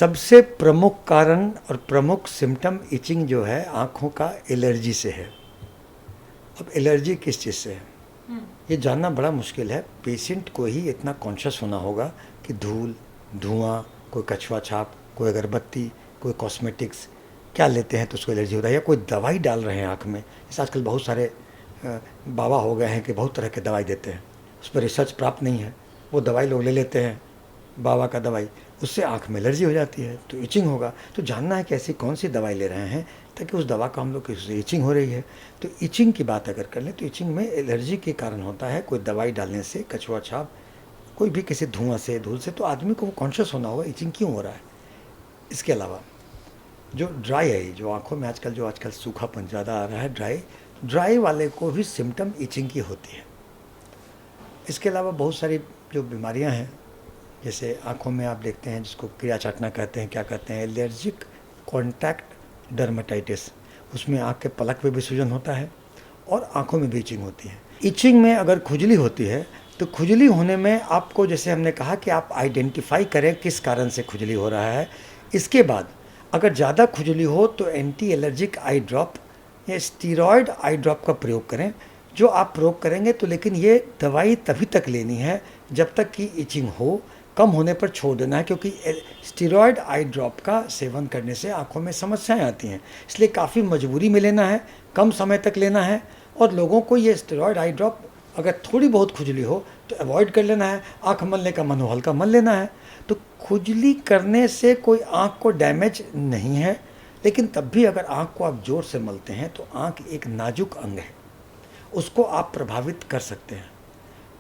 सबसे प्रमुख कारण और प्रमुख सिम्टम इचिंग जो है आँखों का एलर्जी से है। अब एलर्जी किस चीज़ से है ये जानना बड़ा मुश्किल है। पेशेंट को ही इतना कॉन्शियस होना होगा कि धूल, धुआं, कोई कछुआ छाप, कोई अगरबत्ती, कोई कॉस्मेटिक्स क्या लेते हैं तो उसको एलर्जी होता है, या कोई दवाई डाल रहे हैं आँख में। इस आजकल बहुत सारे बाबा हो गए हैं कि बहुत तरह के दवाई देते हैं, उस पर रिसर्च प्राप्त नहीं है, वो दवाई लोग ले लेते हैं, बाबा का दवाई, उससे आँख में एलर्जी हो जाती है तो इचिंग होगा। तो जानना है कि ऐसी कौन सी दवाई ले रहे हैं ताकि उस दवा का हम लोग उससे इचिंग हो रही है। तो इचिंग की बात अगर कर लें तो इचिंग में एलर्जी के कारण होता है कोई दवाई डालने से, कछुआ छाप, कोई भी किसी धुआं से, धूल से, तो आदमी को वो कॉन्शियस होना होगा इचिंग क्यों हो रहा है। इसके अलावा जो ड्राई है, जो आँखों में आजकल सूखापन ज़्यादा आ रहा है, ड्राई वाले को भी सिम्टम इचिंग की होती है। इसके अलावा बहुत सारी जो बीमारियां हैं, जैसे आँखों में आप देखते हैं जिसको कीड़ा चाटना कहते हैं, क्या कहते हैं, एलर्जिक कॉन्टैक्ट डर्मेटाइटिस, उसमें आँख के पलक पे भी सूजन होता है और आँखों में भी इचिंग होती है। इचिंग में अगर खुजली होती है तो खुजली होने में आपको, जैसे हमने कहा कि आप आइडेंटिफाई करें किस कारण से खुजली हो रहा है। इसके बाद अगर ज़्यादा खुजली हो तो एंटी एलर्जिक आई ड्रॉप या स्टीरॉयड आई ड्रॉप का प्रयोग करें, जो आप प्रयोग करेंगे तो, लेकिन ये दवाई तभी तक लेनी है जब तक कि इचिंग हो, कम होने पर छोड़ देना है, क्योंकि स्टीरॉयड आई ड्रॉप का सेवन करने से आँखों में समस्याएं आती हैं। इसलिए काफ़ी मजबूरी में लेना है, कम समय तक लेना है, और लोगों को ये स्टीरॉयड आई ड्रॉप अगर थोड़ी बहुत खुजली हो तो अवॉइड कर लेना है। आँख मलने का मन हो हल्का मल लेना है। तो खुजली करने से कोई आँख को डैमेज नहीं है, लेकिन तब भी अगर आँख को आप ज़ोर से मलते हैं तो आँख एक नाजुक अंग है, उसको आप प्रभावित कर सकते हैं।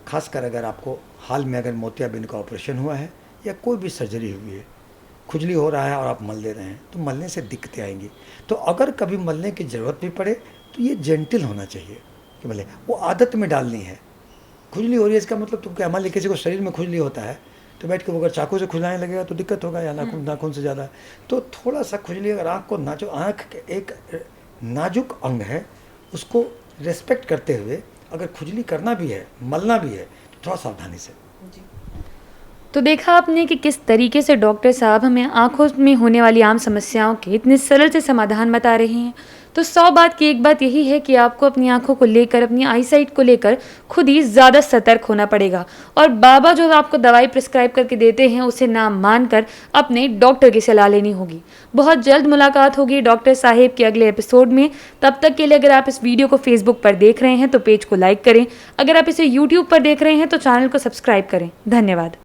खासकर अगर आपको हाल में अगर मोतियाबिंद का ऑपरेशन हुआ है या कोई भी सर्जरी हुई है, खुजली हो रहा है और आप मल ले रहे हैं तो मलने से दिक्कतें आएंगी। तो अगर कभी मलने की ज़रूरत भी पड़े तो ये जेंटल होना चाहिए कि मले, वो आदत में डालनी है। खुजली हो रही है इसका मतलब तो क्या, मान लीजिए किसी को शरीर में खुजली होता है तो बैठ के वो अगर चाकू से खुजलाने लगेगा तो दिक्कत होगा, या नाखून से ज़्यादा। तो थोड़ा सा खुजली अगर आँख को आँख एक नाजुक अंग है, उसको रेस्पेक्ट करते हुए अगर खुजली करना भी है, मलना भी है, तो थोड़ा सावधानी से। तो देखा आपने कि किस तरीके से डॉक्टर साहब हमें आँखों में होने वाली आम समस्याओं के इतने सरल से समाधान बता रहे हैं। तो 100 बात की एक बात यही है कि आपको अपनी आँखों को लेकर, अपनी आईसाइट को लेकर खुद ही ज़्यादा सतर्क होना पड़ेगा, और बाबा जो आपको दवाई प्रिस्क्राइब करके देते हैं उसे ना मानकर अपने डॉक्टर की सलाह लेनी होगी। बहुत जल्द मुलाकात होगी डॉक्टर साहेब के अगले एपिसोड में। तब तक के लिए अगर आप इस वीडियो को फेसबुक पर देख रहे हैं तो पेज को लाइक करें, अगर आप इसे यूट्यूब पर देख रहे हैं तो चैनल को सब्सक्राइब करें। धन्यवाद।